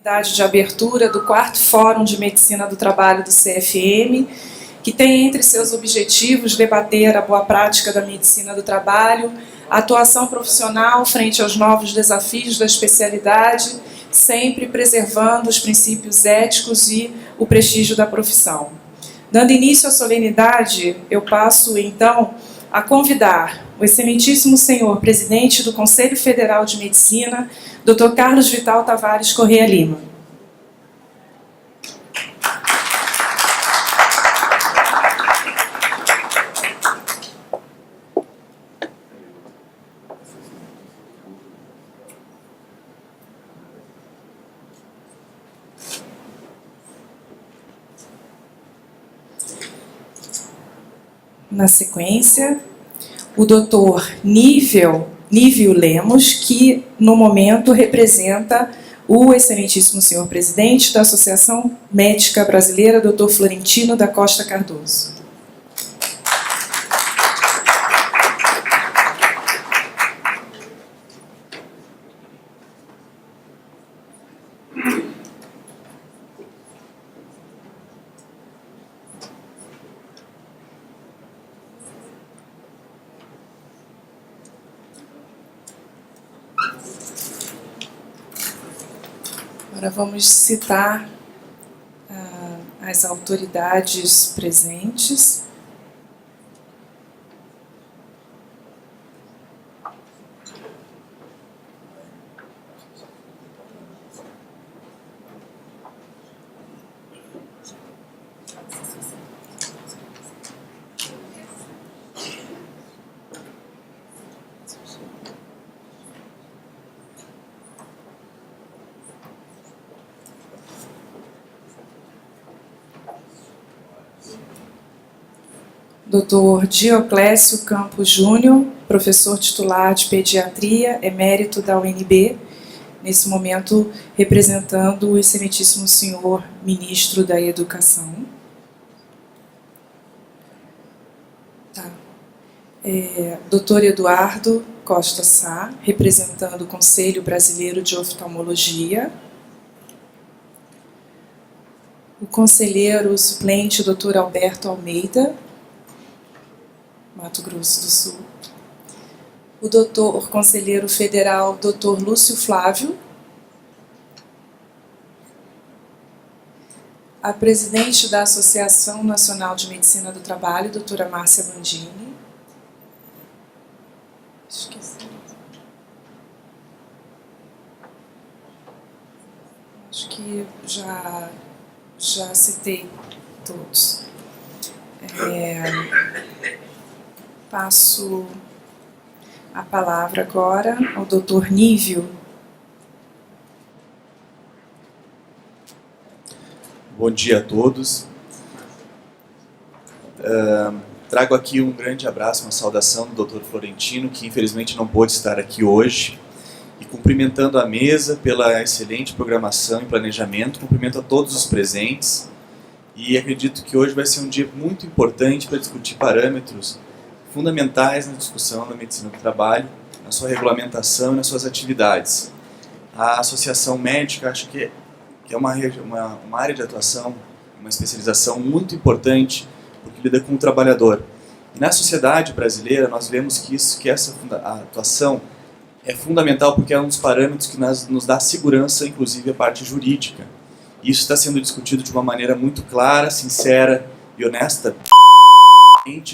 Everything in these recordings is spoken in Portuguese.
solenidade de abertura do 4º Fórum de Medicina do Trabalho do CFM, que tem entre seus objetivos debater a boa prática da medicina do trabalho, a atuação profissional frente aos novos desafios da especialidade, sempre preservando os princípios éticos e o prestígio da profissão. Dando início à solenidade, eu passo, então, a convidar o excelentíssimo senhor presidente do Conselho Federal de Medicina, Dr. Carlos Vital Tavares Correia Lima. Na sequência, o Dr. Nívio Lemos, que no momento representa o excelentíssimo senhor presidente da Associação Médica Brasileira, Dr. Florentino da Costa Cardoso. Agora vamos citar as autoridades presentes. Dr. Dioclésio Campos Júnior, professor titular de Pediatria, emérito da UNB, nesse momento representando o excelentíssimo senhor ministro da Educação. Dr. Eduardo Costa Sá, representando o Conselho Brasileiro de Oftalmologia. O conselheiro suplente, Dr. Alberto Almeida, Mato Grosso do Sul. O doutor conselheiro federal, Dr. Lúcio Flávio. A presidente da Associação Nacional de Medicina do Trabalho, doutora Márcia Bandini. Esqueci. Acho que já citei todos. Passo a palavra agora ao Dr. Nívio. Bom dia a todos. Trago aqui um grande abraço, uma saudação do Dr. Florentino, que infelizmente não pôde estar aqui hoje, e cumprimentando a mesa pela excelente programação e planejamento, cumprimento a todos os presentes, e acredito que hoje vai ser um dia muito importante para discutir parâmetros fundamentais na discussão da medicina do trabalho, na sua regulamentação e nas suas atividades. A associação médica, acho que é uma área de atuação, uma especialização muito importante, porque lida com o trabalhador. E na sociedade brasileira, nós vemos que essa atuação é fundamental, porque é um dos parâmetros que nos dá segurança, inclusive a parte jurídica. E isso está sendo discutido de uma maneira muito clara, sincera e honesta,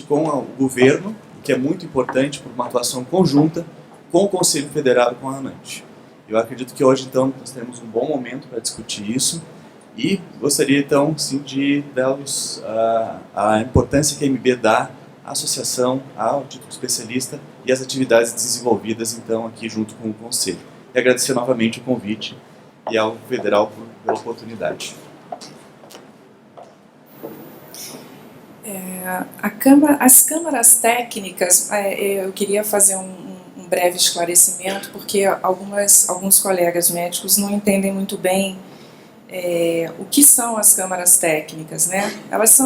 com o governo, que é muito importante por uma atuação conjunta com o Conselho Federal e com a ANANT. Eu acredito que hoje, então, nós temos um bom momento para discutir isso e gostaria, então, sim, de dar-vos a importância que a MB dá à associação, ao título especialista e às atividades desenvolvidas, então, aqui junto com o Conselho. E agradecer novamente o convite e ao Federal pela oportunidade. As câmaras técnicas, eu queria fazer um breve esclarecimento, porque alguns colegas médicos não entendem muito bem o que são as câmaras técnicas, né? Elas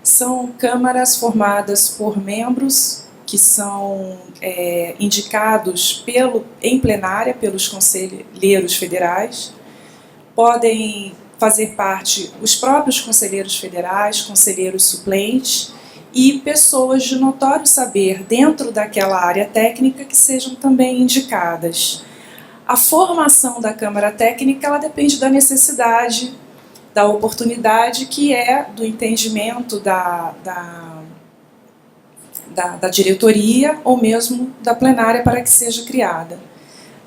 são câmaras formadas por membros que são indicados em plenária pelos conselheiros federais podem fazer parte os próprios conselheiros federais, conselheiros suplentes e pessoas de notório saber dentro daquela área técnica que sejam também indicadas. A formação da Câmara Técnica ela depende da necessidade, da oportunidade, que é do entendimento da diretoria ou mesmo da plenária para que seja criada.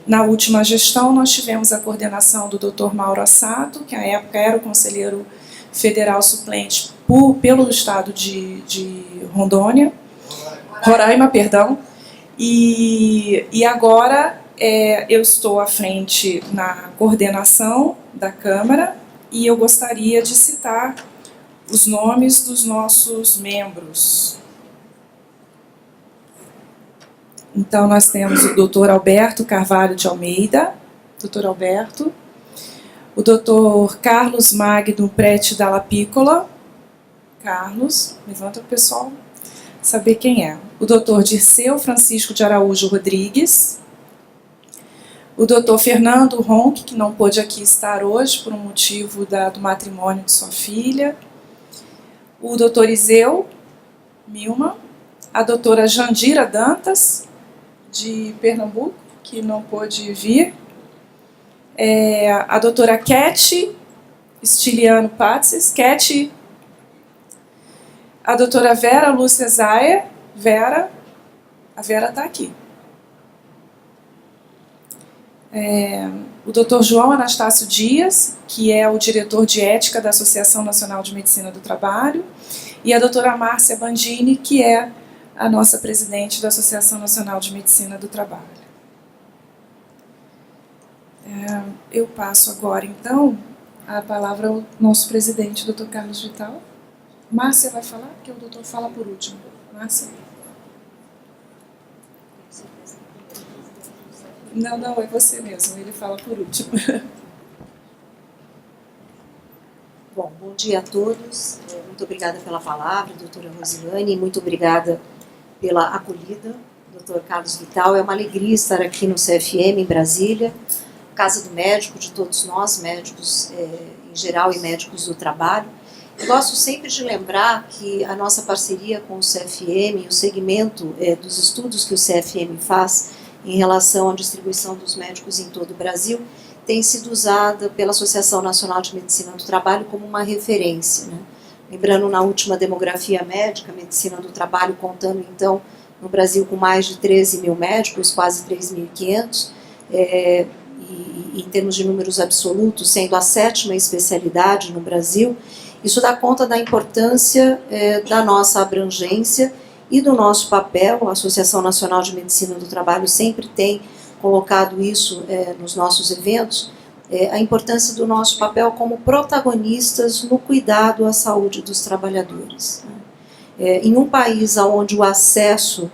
Na última gestão, nós tivemos a coordenação do Dr. Mauro Assato, que à época era o conselheiro federal suplente pelo estado de Roraima, perdão, e agora eu estou à frente na coordenação da Câmara e eu gostaria de citar os nomes dos nossos membros. Então, nós temos o Dr. Alberto Carvalho de Almeida, Dr. Alberto, o Dr. Carlos Magno Prete Dalla Piccola, Carlos, levanta o pessoal, saber quem é. O Dr. Dirceu Francisco de Araújo Rodrigues, o Dr. Fernando Ronck, que não pôde aqui estar hoje por um motivo do matrimônio de sua filha, o Dr. Iseu Milma, a doutora Jandira Dantas, de Pernambuco, que não pôde vir, a doutora Keti Stiliano Patsis, Keti, a doutora Vera Lúcia Zaia, a Vera está aqui. O doutor João Anastácio Dias, que é o diretor de ética da Associação Nacional de Medicina do Trabalho, e a doutora Márcia Bandini, que é a nossa presidente da Associação Nacional de Medicina do Trabalho. Eu passo agora, então, a palavra ao nosso presidente, doutor Carlos Vital. Márcia vai falar, porque o doutor fala por último. Márcia? Não, é você mesmo, ele fala por último. Bom dia a todos. Muito obrigada pela palavra, doutora Rosilane, muito obrigada pela acolhida, doutor Carlos Vital. É uma alegria estar aqui no CFM, em Brasília, Casa do Médico, de todos nós, médicos em geral e médicos do trabalho. Eu gosto sempre de lembrar que a nossa parceria com o CFM e o segmento dos estudos que o CFM faz em relação à distribuição dos médicos em todo o Brasil tem sido usada pela Associação Nacional de Medicina do Trabalho como uma referência, né? Lembrando, na última demografia médica, medicina do trabalho, contando então no Brasil com mais de 13 mil médicos, quase 3.500, e em termos de números absolutos, sendo a 7ª especialidade no Brasil, isso dá conta da importância da nossa abrangência e do nosso papel. A Associação Nacional de Medicina do Trabalho sempre tem colocado isso nos nossos eventos, a importância do nosso papel como protagonistas no cuidado à saúde dos trabalhadores. Em um país onde o acesso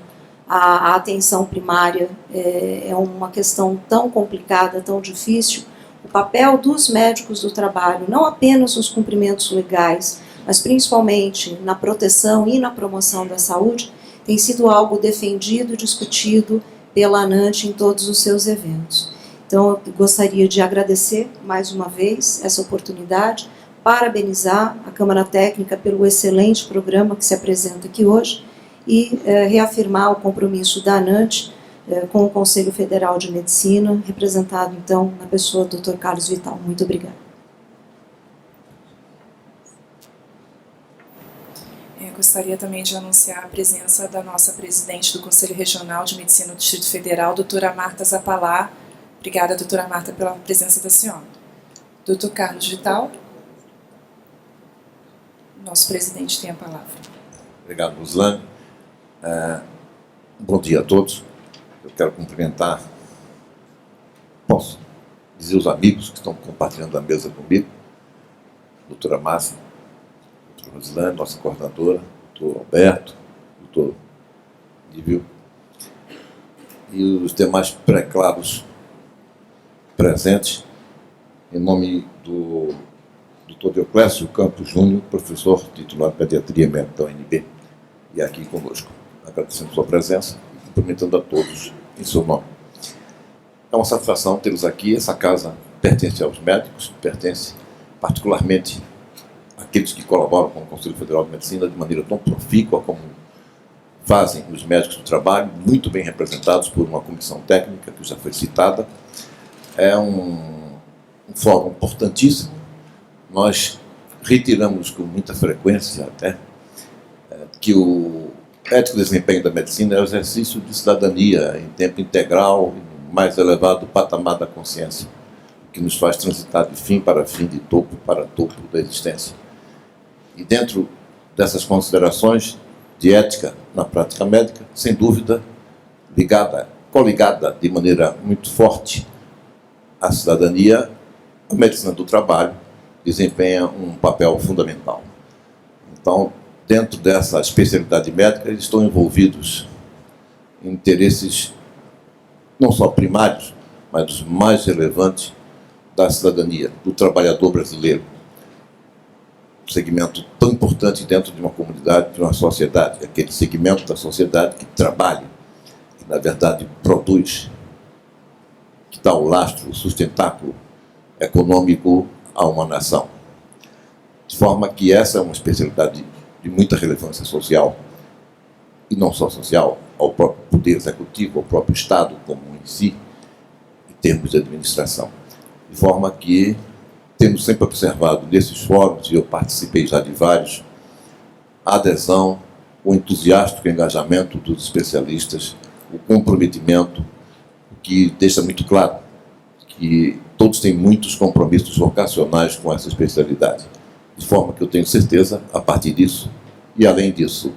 à atenção primária é uma questão tão complicada, tão difícil, o papel dos médicos do trabalho, não apenas nos cumprimentos legais, mas principalmente na proteção e na promoção da saúde, tem sido algo defendido e discutido pela ANANT em todos os seus eventos. Então, eu gostaria de agradecer mais uma vez essa oportunidade, parabenizar a Câmara Técnica pelo excelente programa que se apresenta aqui hoje e reafirmar o compromisso da ANANT com o Conselho Federal de Medicina, representado, então, na pessoa do Dr. Carlos Vital. Muito obrigada. Gostaria também de anunciar a presença da nossa presidente do Conselho Regional de Medicina do Distrito Federal, doutora Marta Zapalá. Obrigada, doutora Marta, pela presença da senhora. Doutor Carlos Vital, nosso presidente tem a palavra. Obrigado, Rosilane. Bom dia a todos. Eu quero cumprimentar, posso dizer, os amigos que estão compartilhando a mesa comigo, doutora Márcia, doutora Rosilane, nossa coordenadora, doutor Alberto, doutor Nível, e os demais pré-clavos presentes, em nome do Dr. Deoclésio Campos Júnior, professor titular de Pediatria Médica da UNB, e aqui conosco. Agradecendo sua presença e cumprimentando a todos em seu nome. É uma satisfação tê-los aqui. Essa casa pertence aos médicos, pertence particularmente àqueles que colaboram com o Conselho Federal de Medicina de maneira tão profícua como fazem os médicos do trabalho, muito bem representados por uma comissão técnica que já foi citada. É um fórum importantíssimo. Nós reiteramos com muita frequência até que o ético desempenho da medicina é o exercício de cidadania em tempo integral, no mais elevado patamar da consciência, que nos faz transitar de fim para fim, de topo para topo da existência. E dentro dessas considerações de ética na prática médica, sem dúvida, coligada de maneira muito forte à cidadania, a medicina do trabalho desempenha um papel fundamental. Então, dentro dessa especialidade médica, eles estão envolvidos em interesses não só primários, mas os mais relevantes da cidadania, do trabalhador brasileiro. Um segmento tão importante dentro de uma comunidade, de uma sociedade, aquele segmento da sociedade que trabalha, que na verdade produz, que dá o lastro, o sustentáculo econômico a uma nação. De forma que essa é uma especialidade de muita relevância social, e não só social, ao próprio poder executivo, ao próprio Estado como em si, em termos de administração. De forma que temos sempre observado nesses fóruns, e eu participei já de vários, a adesão, o entusiástico engajamento dos especialistas, o comprometimento, que deixa muito claro que todos têm muitos compromissos vocacionais com essa especialidade. De forma que eu tenho certeza, a partir disso, e além disso,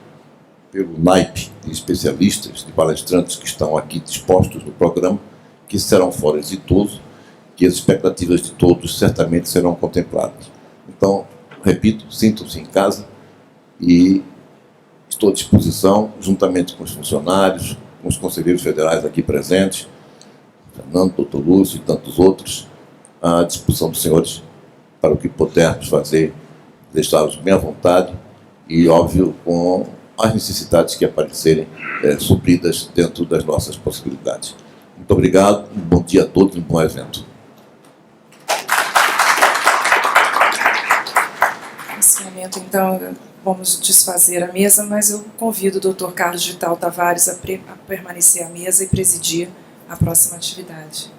pelo naipe de especialistas, de palestrantes que estão aqui dispostos no programa, que será um fórum exitoso, que as expectativas de todos certamente serão contempladas. Então, repito, sintam-se em casa e estou à disposição, juntamente com os funcionários, com os conselheiros federais aqui presentes, Fernando, doutor Lúcio e tantos outros, à disposição dos senhores para o que pudermos fazer, deixá-los bem à vontade e, óbvio, com as necessidades que aparecerem supridas dentro das nossas possibilidades. Muito obrigado, um bom dia a todos e um bom evento. Nesse momento, então, vamos desfazer a mesa, mas eu convido o doutor Carlos Vital Tavares a permanecer à mesa e presidir a próxima atividade.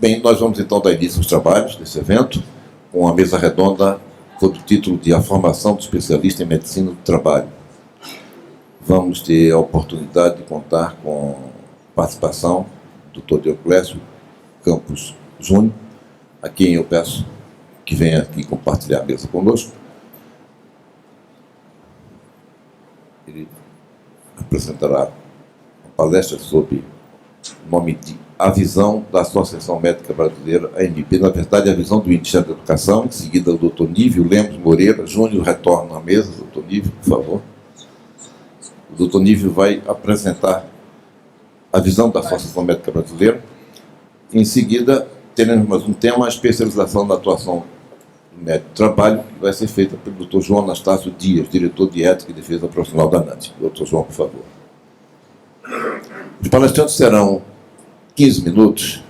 Bem, nós vamos então dar início aos trabalhos desse evento, com a mesa redonda sob o título de A Formação do Especialista em Medicina do Trabalho. Vamos ter a oportunidade de contar com a participação do Dr. Dioclésio Campos Júnior, a quem eu peço que venha aqui compartilhar a mesa conosco. Ele apresentará uma palestra sob o nome de A Visão da Associação Médica Brasileira, AMB, na verdade, a visão do Ministério da Educação. Em seguida, o Dr. Nívio Lemos Moreira Júnior retorna à mesa. Dr. Nívio, por favor. O Dr. Nívio vai apresentar a visão da Associação Médica Brasileira. Em seguida, teremos mais um tema, a especialização na atuação do médico do trabalho, que vai ser feita pelo Dr. João Anastácio Dias, diretor de Ética e Defesa Profissional da ANAT. Dr. João, por favor. Os palestrantes terão 15 minutos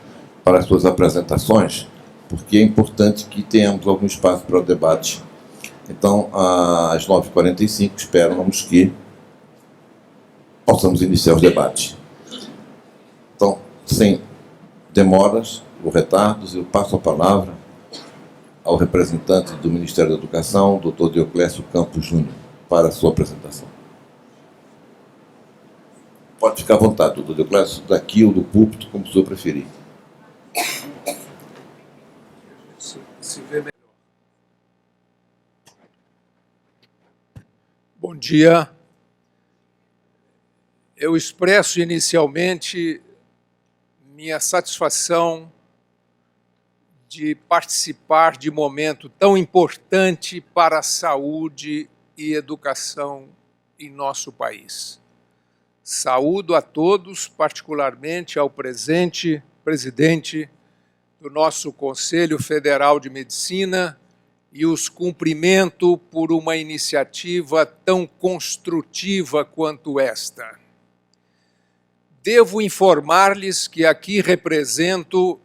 para as suas apresentações, porque é importante que tenhamos algum espaço para o debate. Então, às 9h45, esperamos que possamos iniciar os debates. Então, sem demoras ou retardos, eu passo a palavra ao representante do Ministério da Educação, Dr. Dioclésio Campos Júnior, para a sua apresentação. Pode ficar à vontade, doutor Deoclésio, daqui ou do púlpito, como o senhor preferir. Se vê melhor. Bom dia. Eu expresso inicialmente minha satisfação de participar de momento tão importante para a saúde e educação em nosso país. Saúdo a todos, particularmente ao presidente do nosso Conselho Federal de Medicina, e os cumprimento por uma iniciativa tão construtiva quanto esta. Devo informar-lhes que aqui represento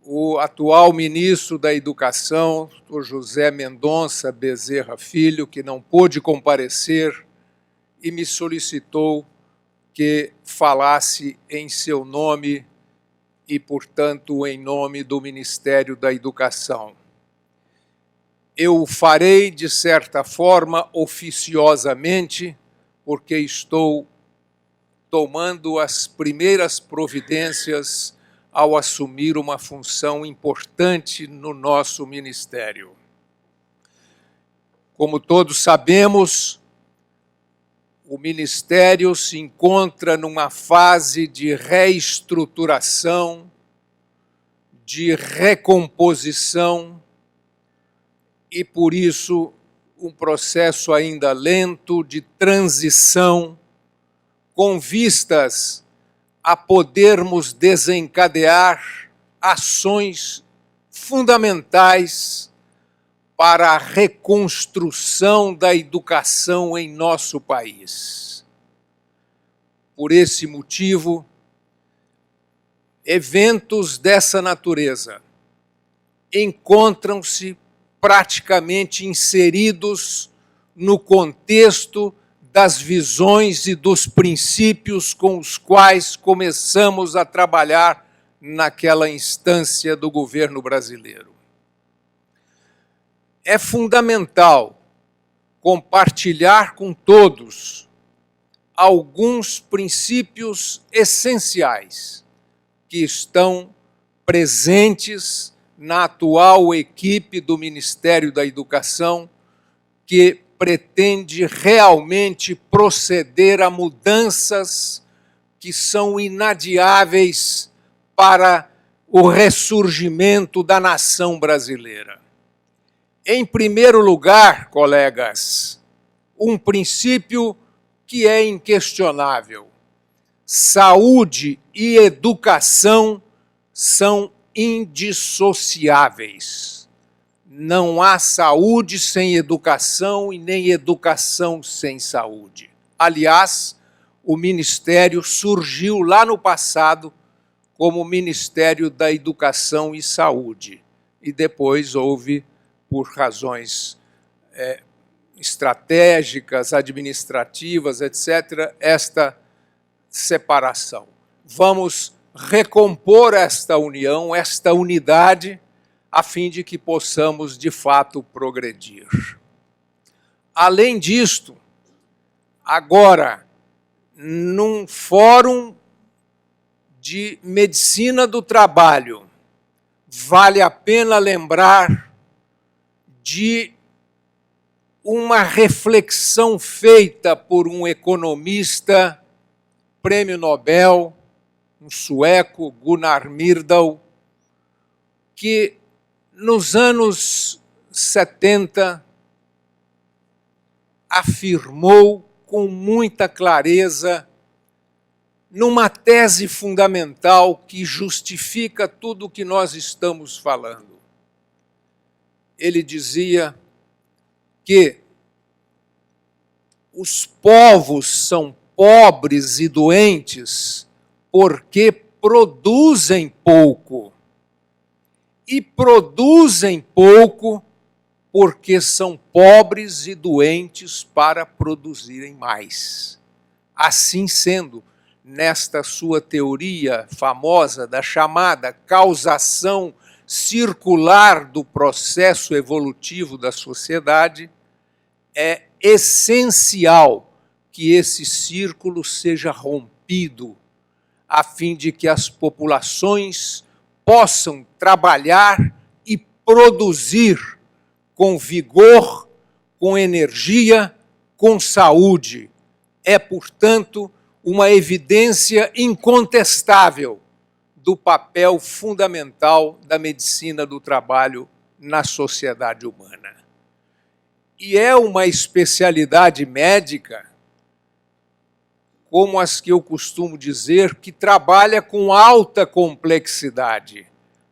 o atual ministro da Educação, o José Mendonça Bezerra Filho, que não pôde comparecer e me solicitou que falasse em seu nome e, portanto, em nome do Ministério da Educação. Eu o farei, de certa forma, oficiosamente, porque estou tomando as primeiras providências ao assumir uma função importante no nosso ministério. Como todos sabemos, o Ministério se encontra numa fase de reestruturação, de recomposição e, por isso, um processo ainda lento de transição com vistas a podermos desencadear ações fundamentais para a reconstrução da educação em nosso país. Por esse motivo, eventos dessa natureza encontram-se praticamente inseridos no contexto das visões e dos princípios com os quais começamos a trabalhar naquela instância do governo brasileiro. É fundamental compartilhar com todos alguns princípios essenciais que estão presentes na atual equipe do Ministério da Educação, que pretende realmente proceder a mudanças que são inadiáveis para o ressurgimento da nação brasileira. Em primeiro lugar, colegas, um princípio que é inquestionável: saúde e educação são indissociáveis. Não há saúde sem educação e nem educação sem saúde. Aliás, o Ministério surgiu lá no passado como Ministério da Educação e Saúde. E depois houve, por razões estratégicas, administrativas, etc., esta separação. Vamos recompor esta união, esta unidade, a fim de que possamos, de fato, progredir. Além disto, agora, num fórum de medicina do trabalho, vale a pena lembrar de uma reflexão feita por um economista, prêmio Nobel, um sueco, Gunnar Myrdal, que nos anos 70 afirmou com muita clareza, numa tese fundamental que justifica tudo o que nós estamos falando. Ele dizia que os povos são pobres e doentes porque produzem pouco. E produzem pouco porque são pobres e doentes para produzirem mais. Assim sendo, nesta sua teoria famosa da chamada causação circular do processo evolutivo da sociedade, é essencial que esse círculo seja rompido rompido, a fim de que as populações possam trabalhar e produzir com vigor, com energia, com saúde. É, portanto, uma evidência incontestável do papel fundamental da medicina do trabalho na sociedade humana. E é uma especialidade médica, como as que eu costumo dizer, que trabalha com alta complexidade.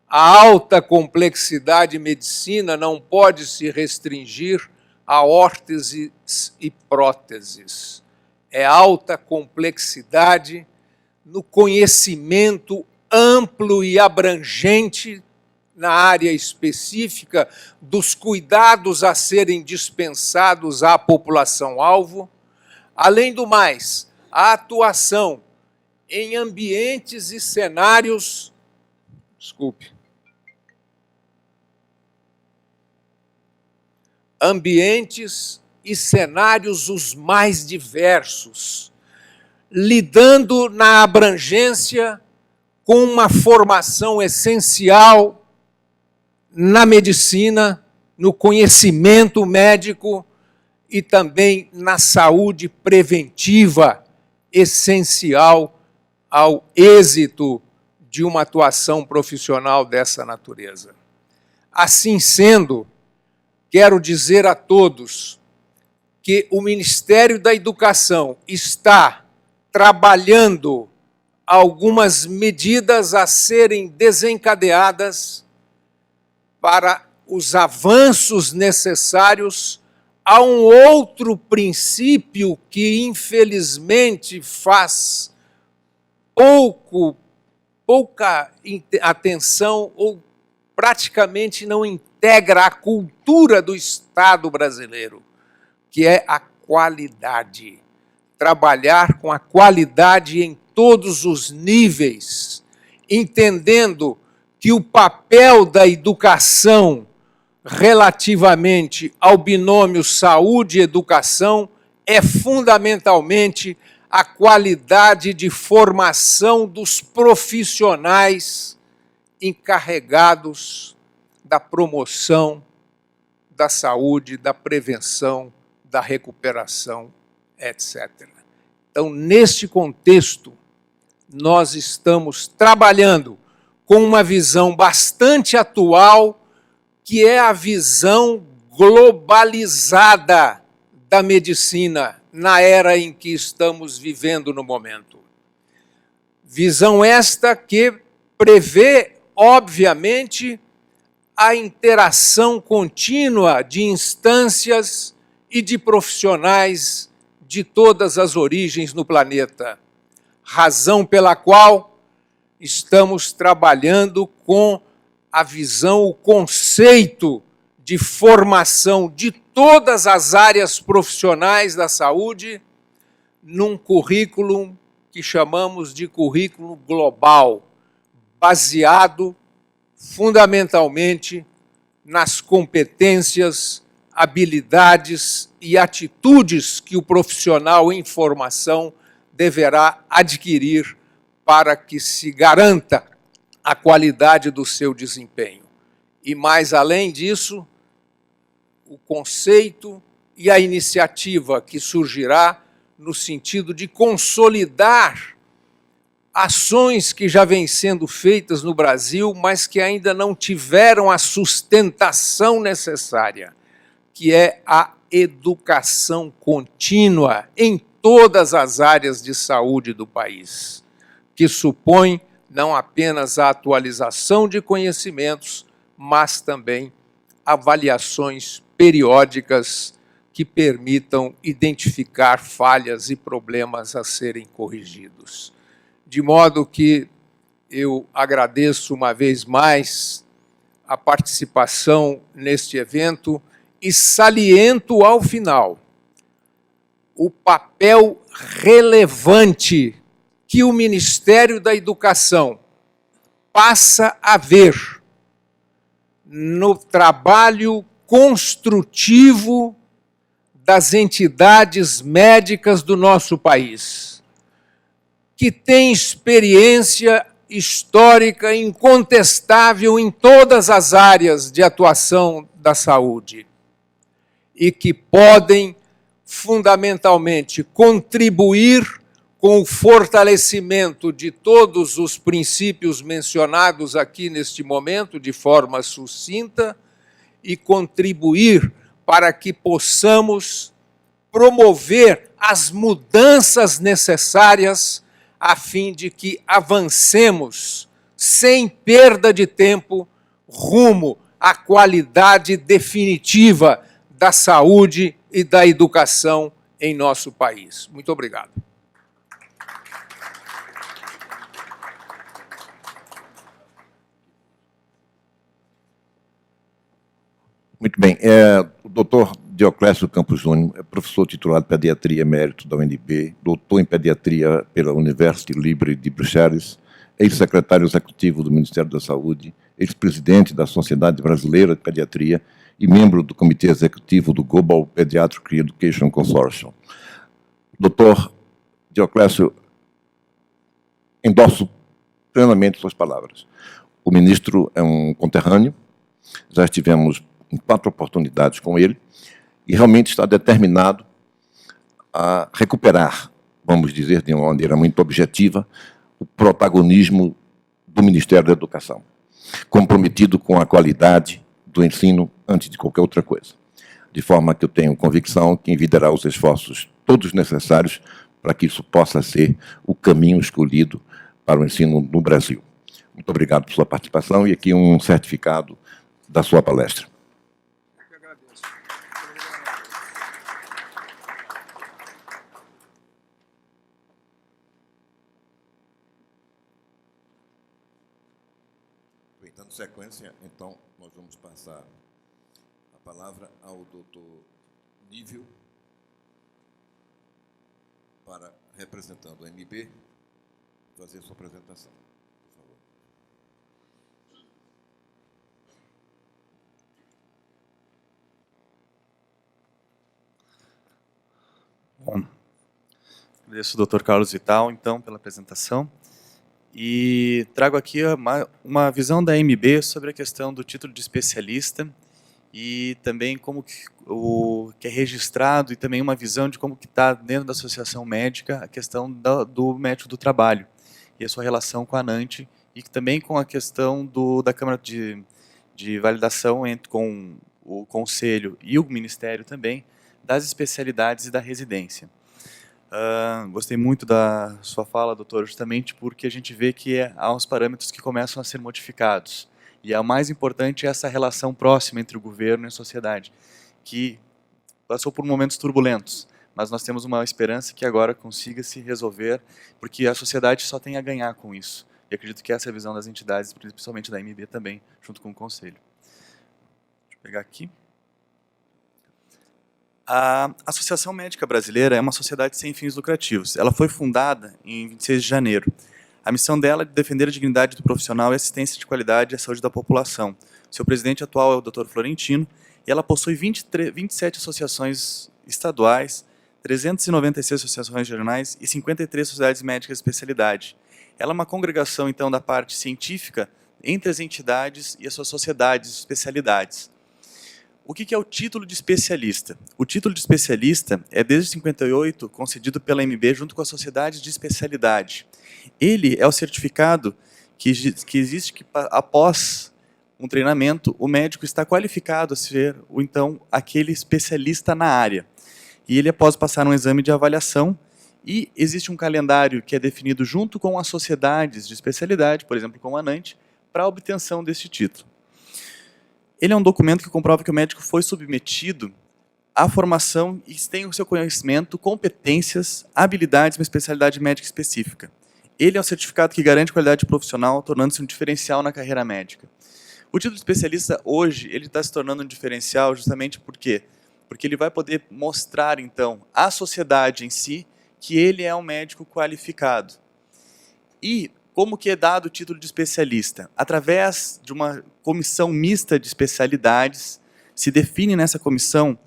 A alta complexidade de medicina não pode se restringir a órteses e próteses. É alta complexidade no conhecimento amplo e abrangente na área específica dos cuidados a serem dispensados à população-alvo. Além do mais, a atuação em ambientes e cenários... ambientes e cenários os mais diversos, lidando na abrangência com uma formação essencial na medicina, no conhecimento médico e também na saúde preventiva, essencial ao êxito de uma atuação profissional dessa natureza. Assim sendo, quero dizer a todos que o Ministério da Educação está trabalhando algumas medidas a serem desencadeadas para os avanços necessários a um outro princípio que, infelizmente, faz pouca atenção ou praticamente não integra a cultura do Estado brasileiro, que é a qualidade. Trabalhar com a qualidade em todos os níveis, entendendo que o papel da educação relativamente ao binômio saúde e educação é fundamentalmente a qualidade de formação dos profissionais encarregados da promoção da saúde, da prevenção, da recuperação, etc. Então, neste contexto, nós estamos trabalhando com uma visão bastante atual, que é a visão globalizada da medicina na era em que estamos vivendo no momento. Visão esta que prevê, obviamente, a interação contínua de instâncias e de profissionais de todas as origens no planeta, razão pela qual estamos trabalhando com a visão, o conceito de formação de todas as áreas profissionais da saúde num currículo que chamamos de currículo global, baseado fundamentalmente nas competências, habilidades e atitudes que o profissional em formação deverá adquirir para que se garanta a qualidade do seu desempenho. E, mais além disso, o conceito e a iniciativa que surgirá no sentido de consolidar ações que já vêm sendo feitas no Brasil, mas que ainda não tiveram a sustentação necessária, que é a educação contínua em todas as áreas de saúde do país, que supõe não apenas a atualização de conhecimentos, mas também avaliações periódicas que permitam identificar falhas e problemas a serem corrigidos. De modo que eu agradeço uma vez mais a participação neste evento e saliento ao final o papel relevante que o Ministério da Educação passa a ver no trabalho construtivo das entidades médicas do nosso país, que tem experiência histórica incontestável em todas as áreas de atuação da saúde e que podem, fundamentalmente, contribuir com o fortalecimento de todos os princípios mencionados aqui neste momento, de forma sucinta, e contribuir para que possamos promover as mudanças necessárias a fim de que avancemos, sem perda de tempo, rumo à qualidade definitiva da saúde e da educação em nosso país. Muito obrigado. Muito bem. O doutor Dioclésio Campos Júnior é professor titular de Pediatria Emérito da UNB, doutor em Pediatria pela University Libre de Bruxelas, ex-secretário executivo do Ministério da Saúde, ex-presidente da Sociedade Brasileira de Pediatria e membro do Comitê Executivo do Global Pediatric Education Consortium. Doutor Dioclésio, endosso plenamente suas palavras. O ministro é um conterrâneo, já estivemos em 4 oportunidades com ele, e realmente está determinado a recuperar, vamos dizer de uma maneira muito objetiva, o protagonismo do Ministério da Educação, comprometido com a qualidade do ensino antes de qualquer outra coisa. De forma que eu tenho convicção que envidará os esforços todos necessários para que isso possa ser o caminho escolhido para o ensino no Brasil. Muito obrigado por sua participação e aqui um certificado da sua palestra. Dando sequência, então, nós vamos passar a palavra ao doutor Nívio, para, representando a MB, fazer sua apresentação. Por favor. Bom, agradeço ao doutor Carlos Vital, então, pela apresentação. E trago aqui uma visão da MB sobre a questão do título de especialista e também como que é registrado e também uma visão de como que está dentro da associação médica a questão do médico do trabalho e a sua relação com a ANANT e também com a questão da Câmara de Validação com o Conselho e o Ministério também das especialidades e da residência. Gostei muito da sua fala, doutor, justamente porque a gente vê que há uns parâmetros que começam a ser modificados. E o mais importante é essa relação próxima entre o governo e a sociedade, que passou por momentos turbulentos, mas nós temos uma esperança que agora consiga se resolver, porque a sociedade só tem a ganhar com isso. E acredito que essa é a visão das entidades, principalmente da MB também, junto com o Conselho. Deixa eu pegar aqui. A Associação Médica Brasileira é uma sociedade sem fins lucrativos. Ela foi fundada em 26 de janeiro. A missão dela é de defender a dignidade do profissional e assistência de qualidade à saúde da população. Seu presidente atual é o Dr. Florentino, e ela possui 27 associações estaduais, 396 associações regionais e 53 sociedades médicas de especialidade. Ela é uma congregação, então, da parte científica entre as entidades e as suas sociedades de especialidades. O que é o título de especialista? O título de especialista é, desde 1958, concedido pela MB junto com a Sociedade de Especialidade. Ele é o certificado que existe que, após um treinamento, o médico está qualificado a ser, então, aquele especialista na área. E ele, após passar um exame de avaliação, e existe um calendário que é definido junto com as sociedades de especialidade, por exemplo, com a ANANT, para a obtenção deste título. Ele é um documento que comprova que o médico foi submetido à formação e tem o seu conhecimento, competências, habilidades em uma especialidade médica específica. Ele é um certificado que garante qualidade profissional, tornando-se um diferencial na carreira médica. O título de especialista, hoje, ele está se tornando um diferencial justamente por quê? Porque ele vai poder mostrar, então, à sociedade em si que ele é um médico qualificado. E como que é dado o título de especialista? Através de uma comissão mista de especialidades, se define nessa comissão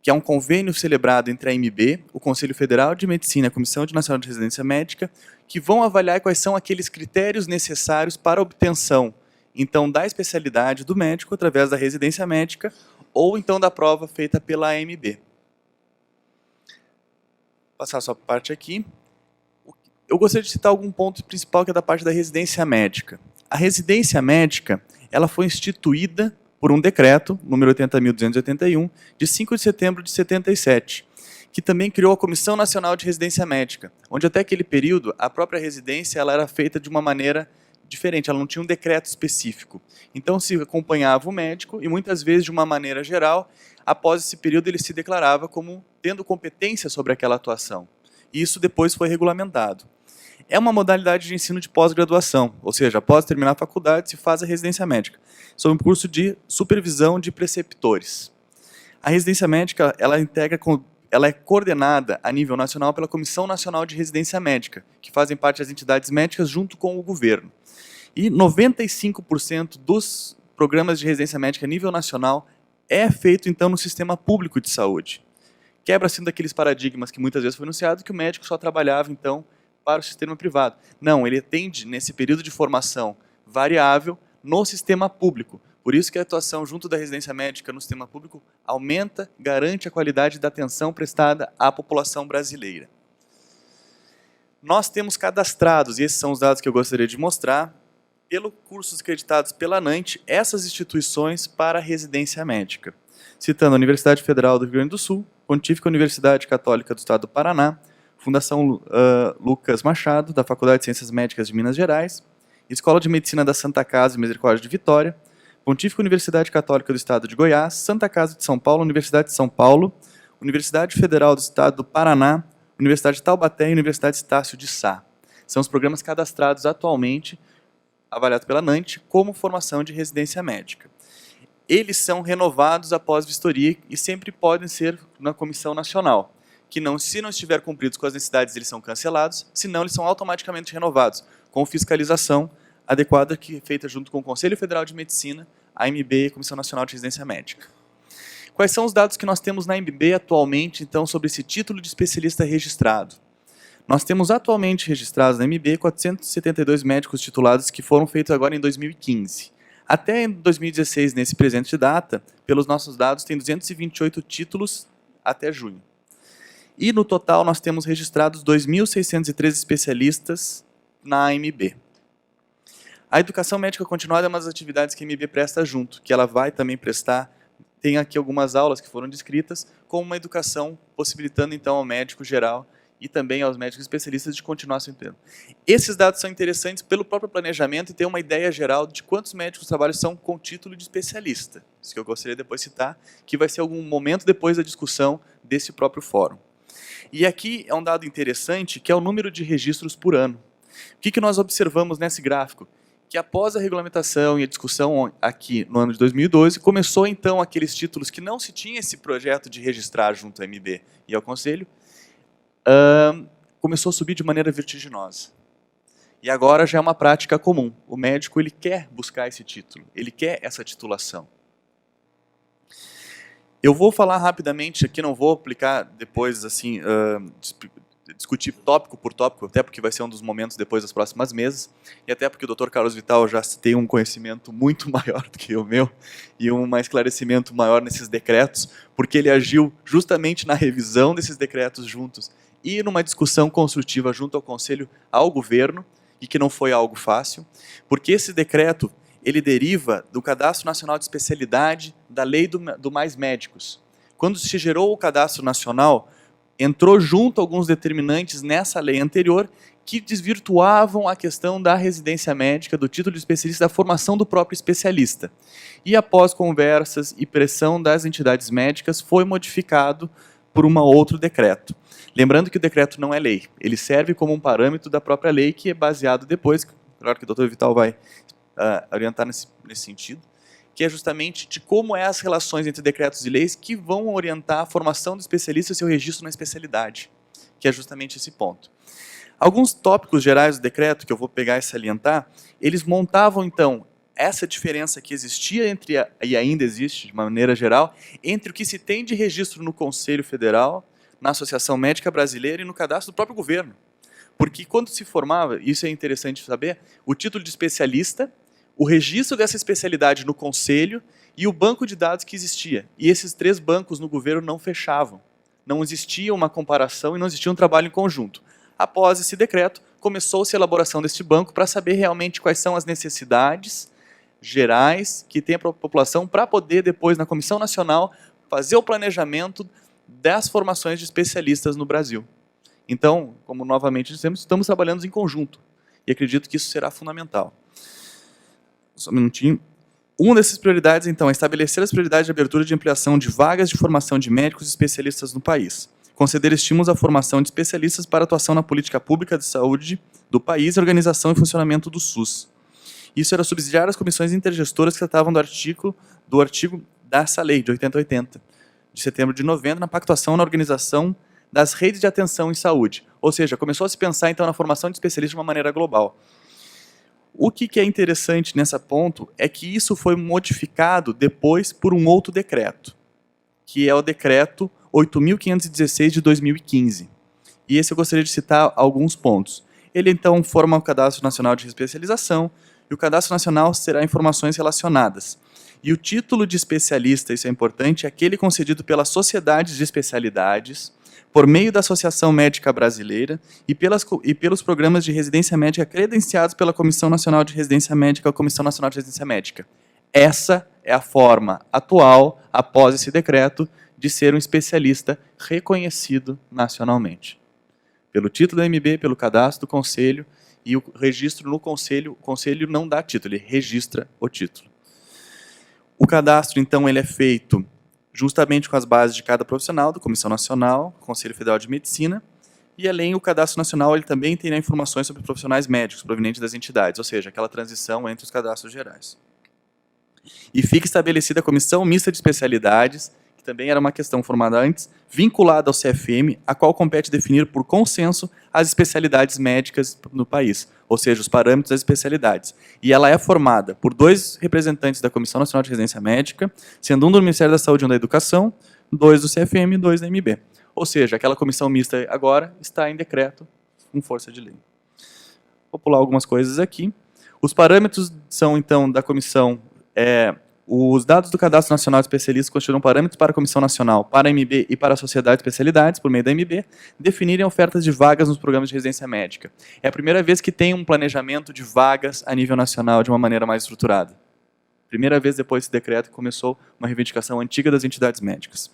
que é um convênio celebrado entre a AMB, o Conselho Federal de Medicina e a Comissão Nacional de Residência Médica, que vão avaliar quais são aqueles critérios necessários para a obtenção, então, da especialidade do médico através da residência médica ou então da prova feita pela AMB. Vou passar só a parte aqui. Eu gostaria de citar algum ponto principal que é da parte da residência médica. A residência médica, ela foi instituída por um decreto, número 80.281, de 5 de setembro de 77, que também criou a Comissão Nacional de Residência Médica, onde até aquele período a própria residência ela era feita de uma maneira diferente, ela não tinha um decreto específico. Então se acompanhava o médico e muitas vezes de uma maneira geral, após esse período ele se declarava como tendo competência sobre aquela atuação. E isso depois foi regulamentado. É uma modalidade de ensino de pós-graduação, ou seja, após terminar a faculdade se faz a residência médica, sob um curso de supervisão de preceptores. A residência médica ela é coordenada a nível nacional pela Comissão Nacional de Residência Médica, que fazem parte das entidades médicas junto com o governo. E 95% dos programas de residência médica a nível nacional é feito, então, no sistema público de saúde. Quebra-se daqueles paradigmas que muitas vezes foi anunciado que o médico só trabalhava, então, para o sistema privado. Não, ele atende, nesse período de formação variável, no sistema público. Por isso que a atuação junto da residência médica no sistema público aumenta, garante a qualidade da atenção prestada à população brasileira. Nós temos cadastrados, e esses são os dados que eu gostaria de mostrar, pelo cursos acreditados pela ANANT, essas instituições para a residência médica. Citando a Universidade Federal do Rio Grande do Sul, Pontífica Universidade Católica do Estado do Paraná, Fundação Lucas Machado, da Faculdade de Ciências Médicas de Minas Gerais, Escola de Medicina da Santa Casa e Misericórdia de Vitória, Pontífica Universidade Católica do Estado de Goiás, Santa Casa de São Paulo, Universidade de São Paulo, Universidade Federal do Estado do Paraná, Universidade de Taubaté e Universidade Estácio de Sá. São os programas cadastrados atualmente, avaliados pela ANANT, como formação de residência médica. Eles são renovados após vistoria e sempre podem ser na Comissão Nacional, que se não estiver cumpridos com as necessidades, eles são cancelados, senão eles são automaticamente renovados, com fiscalização adequada que é feita junto com o Conselho Federal de Medicina, a AMB e a Comissão Nacional de Residência Médica. Quais são os dados que nós temos na AMB atualmente, então, sobre esse título de especialista registrado? Nós temos atualmente registrados na AMB 472 médicos titulados que foram feitos agora em 2015. Até em 2016, nesse presente data, pelos nossos dados, tem 228 títulos até junho. E no total nós temos registrados 2.613 especialistas na AMB. A educação médica continuada é uma das atividades que a AMB presta junto, que ela vai também prestar, tem aqui algumas aulas que foram descritas, como uma educação possibilitando então ao médico geral e também aos médicos especialistas de continuar seu emprego. Esses dados são interessantes pelo próprio planejamento e ter uma ideia geral de quantos médicos trabalham são com título de especialista. Isso que eu gostaria depois de citar, que vai ser algum momento depois da discussão desse próprio fórum. E aqui é um dado interessante, que é o número de registros por ano. O que nós observamos nesse gráfico? Que após a regulamentação e a discussão aqui no ano de 2012, começou então aqueles títulos que não se tinha esse projeto de registrar junto à MB e ao Conselho, começou a subir de maneira vertiginosa. E agora já é uma prática comum. O médico ele quer buscar esse título, ele quer essa titulação. Eu vou falar rapidamente aqui, não vou aplicar depois, assim, discutir tópico por tópico, até porque vai ser um dos momentos depois das próximas mesas, e até porque o Dr. Carlos Vital já tem um conhecimento muito maior do que o meu, e um esclarecimento maior nesses decretos, porque ele agiu justamente na revisão desses decretos juntos, e numa discussão construtiva junto ao Conselho, ao Governo, e que não foi algo fácil, porque esse decreto ele deriva do Cadastro Nacional de Especialidade, da Lei do Mais Médicos. Quando se gerou o Cadastro Nacional, entrou junto alguns determinantes nessa lei anterior que desvirtuavam a questão da residência médica, do título de especialista, da formação do próprio especialista. E após conversas e pressão das entidades médicas, foi modificado por um outro decreto. Lembrando que o decreto não é lei, ele serve como um parâmetro da própria lei, que é baseado depois, claro que o Dr. Vital vai orientar nesse sentido, que é justamente de como as relações entre decretos e leis que vão orientar a formação do especialista e seu registro na especialidade, que é justamente esse ponto. Alguns tópicos gerais do decreto, que eu vou pegar e salientar, eles montavam, então, essa diferença que existia e ainda existe, de maneira geral, entre o que se tem de registro no Conselho Federal, na Associação Médica Brasileira e no cadastro do próprio governo. Porque quando se formava, isso é interessante saber, o título de especialista, o registro dessa especialidade no Conselho e o banco de dados que existia. E esses 3 bancos no governo não fechavam. Não existia uma comparação e não existia um trabalho em conjunto. Após esse decreto, começou-se a elaboração deste banco para saber realmente quais são as necessidades gerais que tem a população para poder depois, na Comissão Nacional, fazer o planejamento das formações de especialistas no Brasil. Então, como novamente dissemos, estamos trabalhando em conjunto e acredito que isso será fundamental. Só um minutinho. Uma dessas prioridades, então, é estabelecer as prioridades de abertura e de ampliação de vagas de formação de médicos e especialistas no país. Conceder estímulos à formação de especialistas para atuação na política pública de saúde do país e organização e funcionamento do SUS. Isso era subsidiar as comissões intergestoras que tratavam do artigo dessa lei, de 8080, de setembro de 90, na pactuação na organização das redes de atenção em saúde. Ou seja, começou a se pensar, então, na formação de especialistas de uma maneira global. O que é interessante nesse ponto é que isso foi modificado depois por um outro decreto, que é o decreto 8.516 de 2015. E esse eu gostaria de citar alguns pontos. Ele, então, forma o Cadastro Nacional de Especialização, e o Cadastro Nacional terá informações relacionadas. E o título de especialista, isso é importante, é aquele concedido pelas sociedades de especialidades, por meio da Associação Médica Brasileira e pelos programas de residência médica credenciados pela Comissão Nacional de Residência Médica ou Comissão Nacional de Residência Médica. Essa é a forma atual, após esse decreto, de ser um especialista reconhecido nacionalmente. Pelo título do MB, pelo cadastro do Conselho e o registro no Conselho. O Conselho não dá título, ele registra o título. O cadastro, então, ele é feito justamente com as bases de cada profissional, da Comissão Nacional, Conselho Federal de Medicina, e além o Cadastro Nacional, ele também tem informações sobre profissionais médicos provenientes das entidades, ou seja, aquela transição entre os cadastros gerais. E fica estabelecida a Comissão Mista de Especialidades, que também era uma questão formada antes, vinculada ao CFM, a qual compete definir por consenso as especialidades médicas no país, ou seja, os parâmetros das especialidades. E ela é formada por 2 representantes da Comissão Nacional de Residência Médica, sendo um do Ministério da Saúde e um da Educação, 2 do CFM e 2 da MB. Ou seja, aquela comissão mista agora está em decreto com força de lei. Vou pular algumas coisas aqui. Os parâmetros são, então, da comissão... Os dados do Cadastro Nacional de Especialistas constituem parâmetros para a Comissão Nacional, para a MB e para a Sociedade de Especialidades, por meio da MB, definirem ofertas de vagas nos programas de residência médica. É a primeira vez que tem um planejamento de vagas a nível nacional de uma maneira mais estruturada. Primeira vez depois desse decreto que começou uma reivindicação antiga das entidades médicas.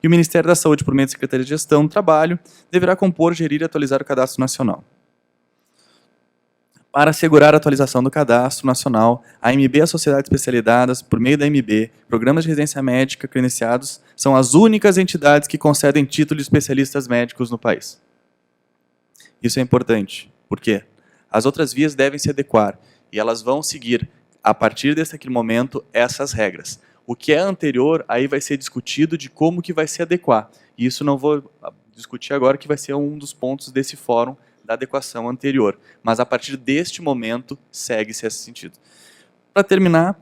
E o Ministério da Saúde, por meio da Secretaria de Gestão do Trabalho, deverá compor, gerir e atualizar o Cadastro Nacional. Para assegurar a atualização do Cadastro Nacional, a MB e as sociedades especializadas, por meio da MB, programas de residência médica credenciados, são as únicas entidades que concedem título de especialistas médicos no país. Isso é importante, porque as outras vias devem se adequar, e elas vão seguir, a partir desse momento, essas regras. O que é anterior, aí vai ser discutido de como que vai se adequar. E isso não vou discutir agora, que vai ser um dos pontos desse fórum da adequação anterior. Mas, a partir deste momento, segue-se esse sentido. Para terminar,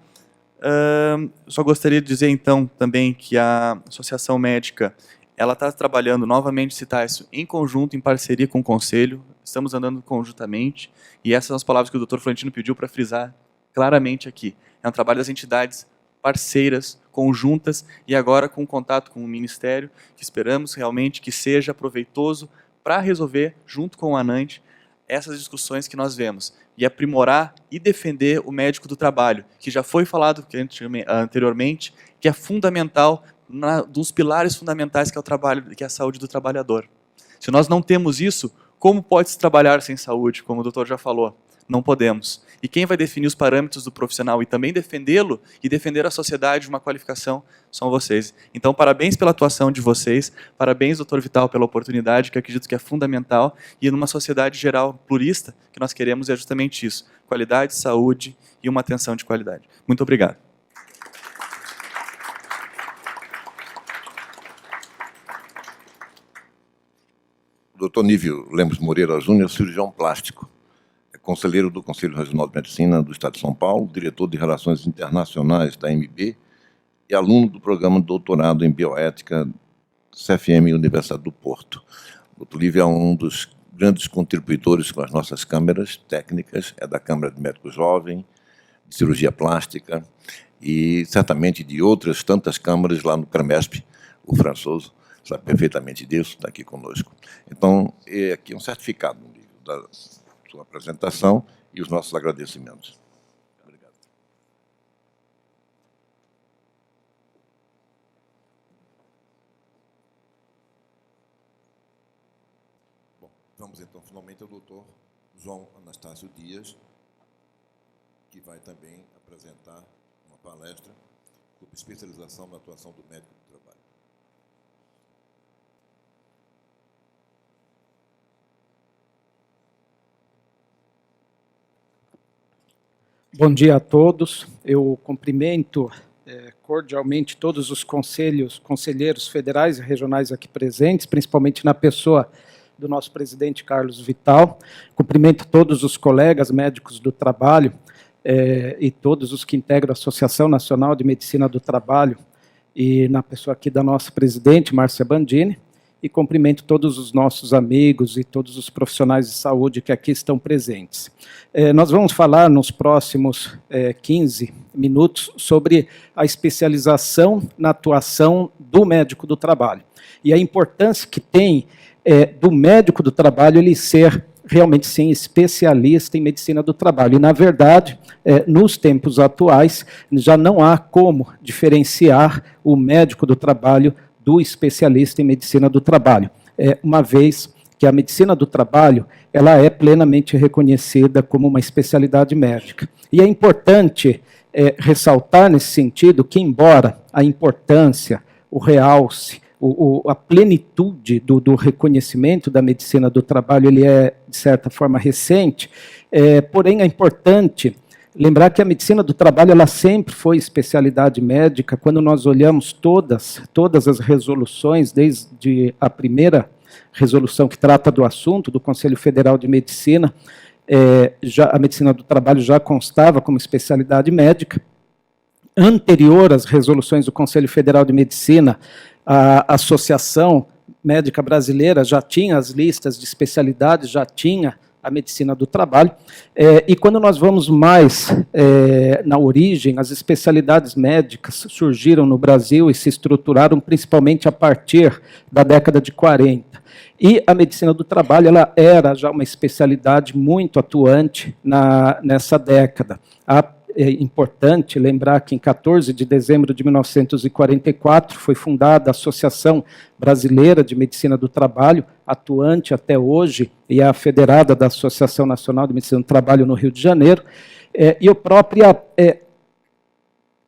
só gostaria de dizer, então, também que a Associação Médica ela está trabalhando, novamente citar isso, em conjunto, em parceria com o Conselho, estamos andando conjuntamente, e essas são as palavras que o Dr. Florentino pediu para frisar claramente aqui. É um trabalho das entidades parceiras, conjuntas, e agora com contato com o Ministério, que esperamos realmente que seja proveitoso para resolver, junto com o ANANT, essas discussões que nós vemos, e aprimorar e defender o médico do trabalho, que já foi falado anteriormente, que é fundamental, dos pilares fundamentais que é o trabalho, que é a saúde do trabalhador. Se nós não temos isso, como pode-se trabalhar sem saúde, como o doutor já falou? Não podemos. E quem vai definir os parâmetros do profissional e também defendê-lo e defender a sociedade de uma qualificação são vocês. Então, parabéns pela atuação de vocês, parabéns, doutor Vital, pela oportunidade, que eu acredito que é fundamental, e numa sociedade geral plurista, que nós queremos é justamente isso, qualidade, saúde e uma atenção de qualidade. Muito obrigado. O Dr. Nívio Lemos Moreira Júnior, cirurgião plástico. conselheiro do Conselho Regional de Medicina do Estado de São Paulo, diretor de Relações Internacionais da MB e aluno do programa de doutorado em Bioética CFM Universidade do Porto. O Dr. Lívio é um dos grandes contribuidores com as nossas câmeras técnicas, é da Câmara de Médico Jovem, de Cirurgia Plástica e certamente de outras tantas câmaras lá no CREMESP. O Françoso sabe perfeitamente disso, está aqui conosco. Então, é aqui um certificado da sua apresentação e os nossos agradecimentos. Obrigado. Bom, vamos então finalmente ao doutor João Anastácio Dias, que vai também apresentar uma palestra sobre especialização na atuação do médico do trabalho. Bom dia a todos. Eu cumprimento cordialmente todos os conselheiros federais e regionais aqui presentes, principalmente na pessoa do nosso presidente Carlos Vital. Cumprimento todos os colegas médicos do trabalho e todos os que integram a Associação Nacional de Medicina do Trabalho e na pessoa aqui da nossa presidente, Márcia Bandini. E cumprimento todos os nossos amigos e todos os profissionais de saúde que aqui estão presentes. Nós vamos falar nos próximos 15 minutos sobre a especialização na atuação do médico do trabalho e a importância que tem do médico do trabalho ele ser realmente sim especialista em medicina do trabalho. E, na verdade, nos tempos atuais, já não há como diferenciar o médico do trabalho do especialista em medicina do trabalho, uma vez que a medicina do trabalho ela é plenamente reconhecida como uma especialidade médica. E é importante ressaltar nesse sentido que, embora a importância, o realce, a plenitude do reconhecimento da medicina do trabalho ele é, de certa forma, recente, porém é importante lembrar que a medicina do trabalho ela sempre foi especialidade médica. Quando nós olhamos todas as resoluções, desde a primeira resolução que trata do assunto, do Conselho Federal de Medicina, a medicina do trabalho já constava como especialidade médica. Anterior às resoluções do Conselho Federal de Medicina, a Associação Médica Brasileira já tinha as listas de especialidades, já tinha a medicina do trabalho, e quando nós vamos mais na origem, as especialidades médicas surgiram no Brasil e se estruturaram principalmente a partir da década de 40. E a medicina do trabalho ela era já uma especialidade muito atuante nessa década. É importante lembrar que em 14 de dezembro de 1944 foi fundada a Associação Brasileira de Medicina do Trabalho, atuante até hoje, e é a federada da Associação Nacional de Medicina do Trabalho no Rio de Janeiro, e a própria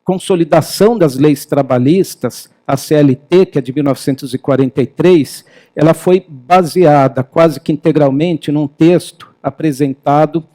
consolidação das leis trabalhistas, a CLT, que é de 1943, ela foi baseada quase que integralmente num texto apresentado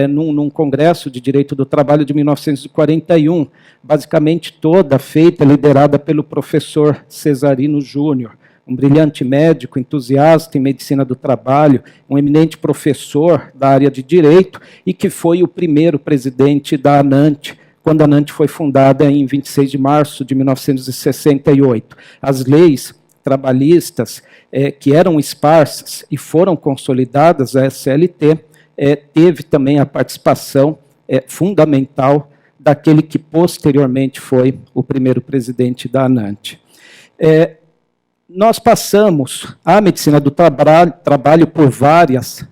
num Congresso de Direito do Trabalho de 1941, basicamente toda feita, liderada pelo professor Cesarino Júnior, um brilhante médico, entusiasta em medicina do trabalho, um eminente professor da área de Direito e que foi o primeiro presidente da ANANT, quando a ANANT foi fundada em 26 de março de 1968. As leis trabalhistas que eram esparsas e foram consolidadas, a SLT, teve também a participação fundamental daquele que posteriormente foi o primeiro presidente da ANANT. Nós passamos a medicina do trabalho por várias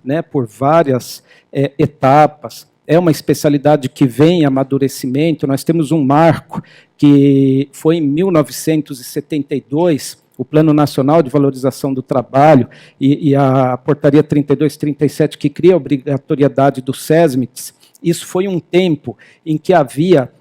etapas. É uma especialidade que vem em amadurecimento. Nós temos um marco que foi em 1972, o Plano Nacional de Valorização do Trabalho e a Portaria 3237, que cria a obrigatoriedade do SESMITS. Isso foi um tempo em que havia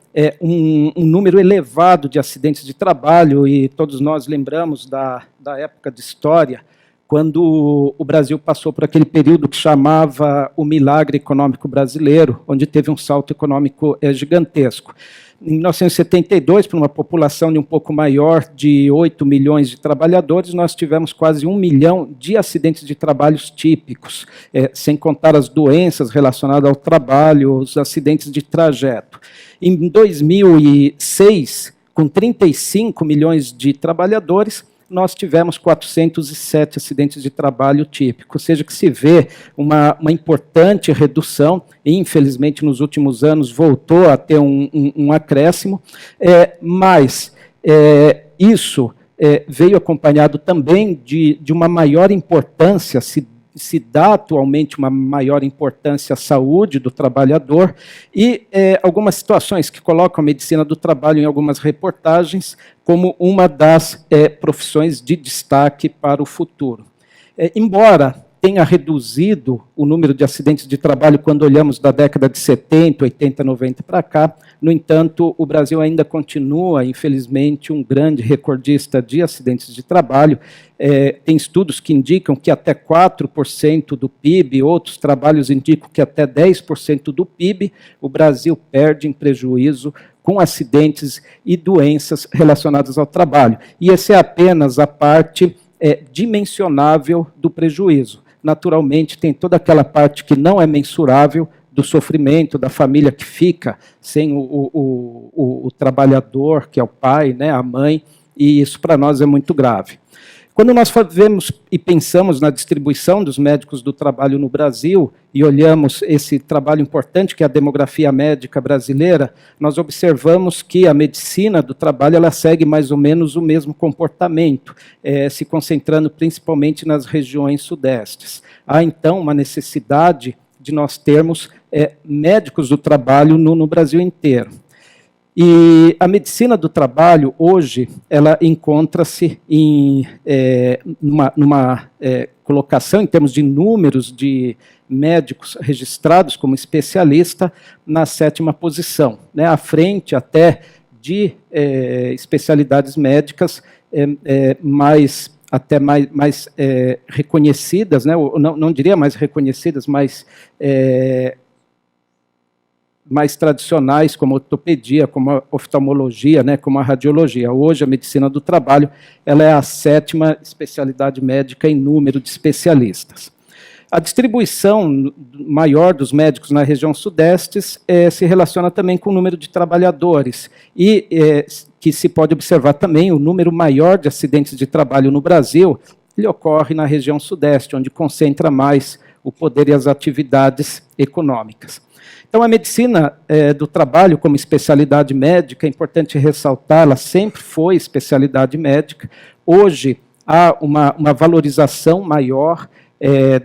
um número elevado de acidentes de trabalho, e todos nós lembramos da época de história, quando o Brasil passou por aquele período que chamava o milagre econômico brasileiro, onde teve um salto econômico gigantesco. Em 1972, para uma população de um pouco maior de 8 milhões de trabalhadores, nós tivemos quase 1 milhão de acidentes de trabalhos típicos, sem contar as doenças relacionadas ao trabalho, os acidentes de trajeto. Em 2006, com 35 milhões de trabalhadores, nós tivemos 407 acidentes de trabalho típicos, ou seja, que se vê uma importante redução, e infelizmente nos últimos anos voltou a ter um acréscimo, mas isso veio acompanhado também de uma maior importância, se dá atualmente uma maior importância à saúde do trabalhador e algumas situações que colocam a medicina do trabalho em algumas reportagens como uma das profissões de destaque para o futuro. Embora tenha reduzido o número de acidentes de trabalho quando olhamos da década de 70, 80, 90 para cá, no entanto, o Brasil ainda continua, infelizmente, um grande recordista de acidentes de trabalho. Tem estudos que indicam que até 4% do PIB, outros trabalhos indicam que até 10% do PIB, o Brasil perde em prejuízo com acidentes e doenças relacionadas ao trabalho. E essa é apenas a parte dimensionável do prejuízo. Naturalmente, tem toda aquela parte que não é mensurável do sofrimento da família que fica sem o trabalhador, que é o pai, né, a mãe, e isso para nós é muito grave. Quando nós vemos e pensamos na distribuição dos médicos do trabalho no Brasil e olhamos esse trabalho importante que é a demografia médica brasileira, nós observamos que a medicina do trabalho ela segue mais ou menos o mesmo comportamento, se concentrando principalmente nas regiões sudestes. Há, então, uma necessidade de nós termos médicos do trabalho no Brasil inteiro. E a medicina do trabalho, hoje, ela encontra-se em numa colocação, em termos de números de médicos registrados como especialista, na 7ª posição, né, à frente até de especialidades médicas mais reconhecidas, né, não diria mais reconhecidas, mas mais tradicionais, como a ortopedia, como a oftalmologia, né, como a radiologia. Hoje, a medicina do trabalho ela é a 7ª especialidade médica em número de especialistas. A distribuição maior dos médicos na região sudeste se relaciona também com o número de trabalhadores, e que se pode observar também o número maior de acidentes de trabalho no Brasil, ele ocorre na região sudeste, onde concentra mais o poder e as atividades econômicas. Então, a medicina do trabalho como especialidade médica, é importante ressaltar, ela sempre foi especialidade médica. Hoje, há uma valorização maior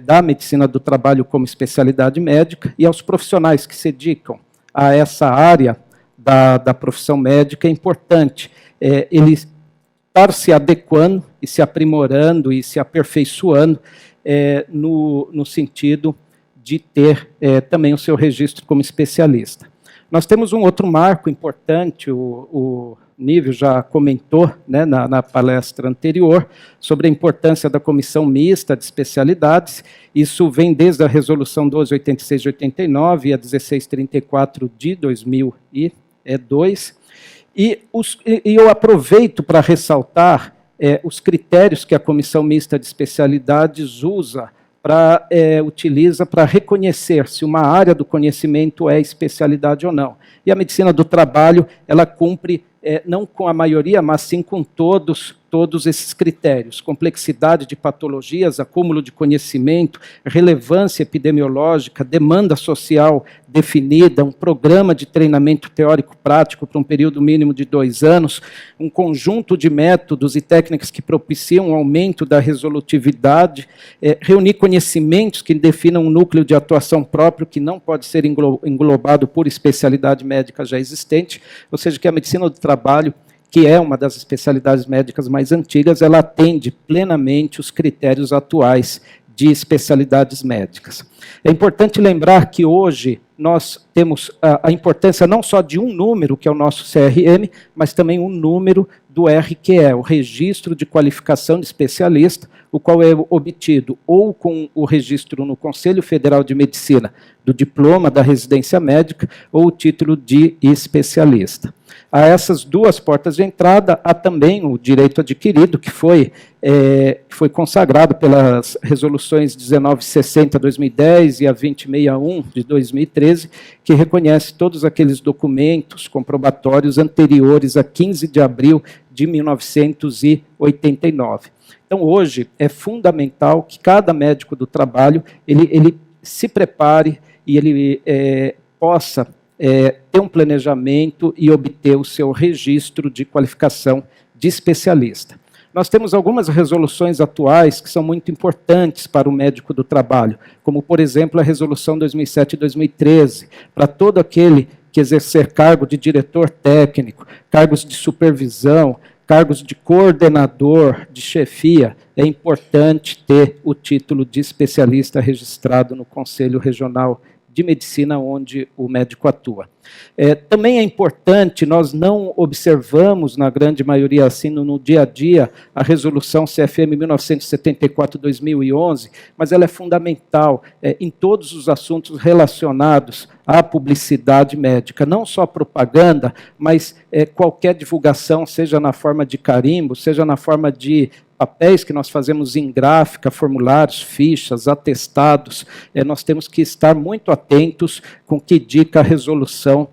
da medicina do trabalho como especialidade médica, e aos profissionais que se dedicam a essa área da profissão médica, é importante eles estar se adequando e se aprimorando e se aperfeiçoando no sentido de ter também o seu registro como especialista. Nós temos um outro marco importante, o Nívio já comentou, né, na palestra anterior, sobre a importância da comissão mista de especialidades. Isso vem desde a resolução 1286 de 89 e a 1634 de 2002. E eu aproveito para ressaltar os critérios que a comissão mista de especialidades utiliza para reconhecer se uma área do conhecimento é especialidade ou não. E a medicina do trabalho, ela cumpre, não com a maioria, mas sim com todos esses critérios: complexidade de patologias, acúmulo de conhecimento, relevância epidemiológica, demanda social definida, um programa de treinamento teórico-prático para um período mínimo de 2 anos, um conjunto de métodos e técnicas que propiciam um aumento da resolutividade, reunir conhecimentos que definam um núcleo de atuação próprio que não pode ser englobado por especialidade médica já existente, ou seja, que a medicina do trabalho, que é uma das especialidades médicas mais antigas, ela atende plenamente os critérios atuais de especialidades médicas. É importante lembrar que hoje nós temos a importância não só de um número, que é o nosso CRM, mas também um número do RQE, o Registro de Qualificação de Especialista, o qual é obtido ou com o registro no Conselho Federal de Medicina do diploma da residência médica ou o título de especialista. A essas duas portas de entrada, há também o direito adquirido, que foi consagrado pelas resoluções 1960 de 2010 e a 2061 de 2013, que reconhece todos aqueles documentos comprobatórios anteriores a 15 de abril de 1989. Então, hoje, é fundamental que cada médico do trabalho ele se prepare e ele possa ter um planejamento e obter o seu registro de qualificação de especialista. Nós temos algumas resoluções atuais que são muito importantes para o médico do trabalho, como, por exemplo, a resolução 2007 e 2013, para todo aquele que exercer cargo de diretor técnico, cargos de supervisão, cargos de coordenador, de chefia, é importante ter o título de especialista registrado no Conselho Regional de Medicina, onde o médico atua. Também é importante, nós não observamos, na grande maioria, assim, no dia a dia, a resolução CFM 1974-2011, mas ela é fundamental em todos os assuntos relacionados à publicidade médica, não só propaganda, mas qualquer divulgação, seja na forma de carimbo, seja na forma de papéis que nós fazemos em gráfica, formulários, fichas, atestados, nós temos que estar muito atentos com o que indica a resolução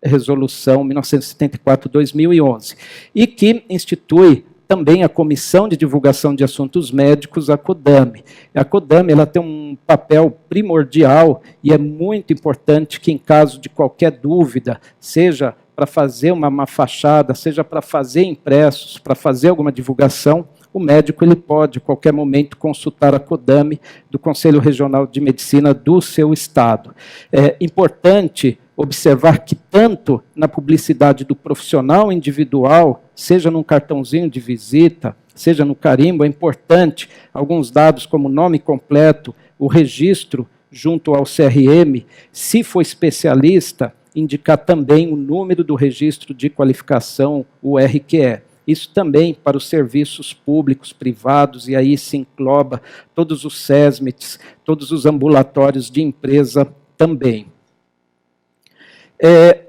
1974-2011, e que institui também a Comissão de Divulgação de Assuntos Médicos, a CODAME. A CODAME ela tem um papel primordial e é muito importante que, em caso de qualquer dúvida, seja para fazer uma fachada, seja para fazer impressos, para fazer alguma divulgação, o médico ele pode, a qualquer momento, consultar a CODAME do Conselho Regional de Medicina do seu estado. É importante observar que tanto na publicidade do profissional individual, seja num cartãozinho de visita, seja no carimbo, é importante alguns dados como nome completo, o registro junto ao CRM, se for especialista, indicar também o número do registro de qualificação, o RQE. Isso também para os serviços públicos, privados, e aí se engloba todos os SESMITs, todos os ambulatórios de empresa também.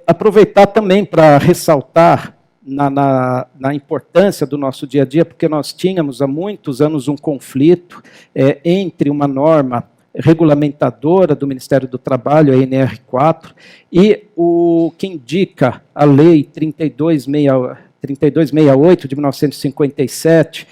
Aproveitar também para ressaltar na importância do nosso dia a dia, porque nós tínhamos há muitos anos um conflito entre uma norma regulamentadora do Ministério do Trabalho, a NR4, e o que indica a Lei 3268 de 1957,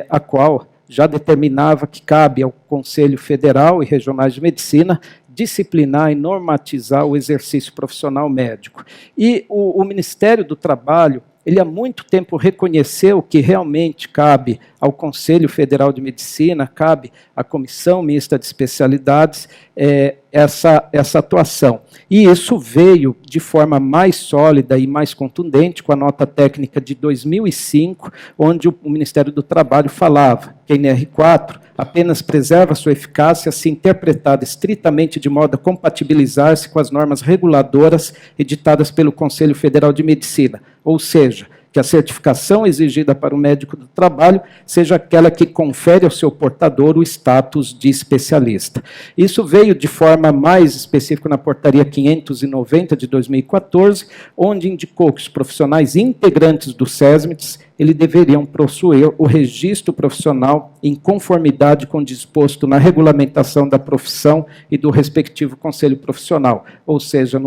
a qual já determinava que cabe ao Conselho Federal e Regionais de Medicina disciplinar e normatizar o exercício profissional médico. E o Ministério do Trabalho, ele há muito tempo reconheceu que realmente cabe ao Conselho Federal de Medicina, cabe à Comissão Mista de Especialidades, essa atuação. E isso veio de forma mais sólida e mais contundente com a nota técnica de 2005, onde o Ministério do Trabalho falava que a NR4 apenas preserva sua eficácia se interpretada estritamente de modo a compatibilizar-se com as normas reguladoras editadas pelo Conselho Federal de Medicina, ou seja, que a certificação exigida para o médico do trabalho seja aquela que confere ao seu portador o status de especialista. Isso veio de forma mais específica na portaria 590 de 2014, onde indicou que os profissionais integrantes do SESMITs eles deveriam possuir o registro profissional em conformidade com o disposto na regulamentação da profissão e do respectivo conselho profissional, ou seja, no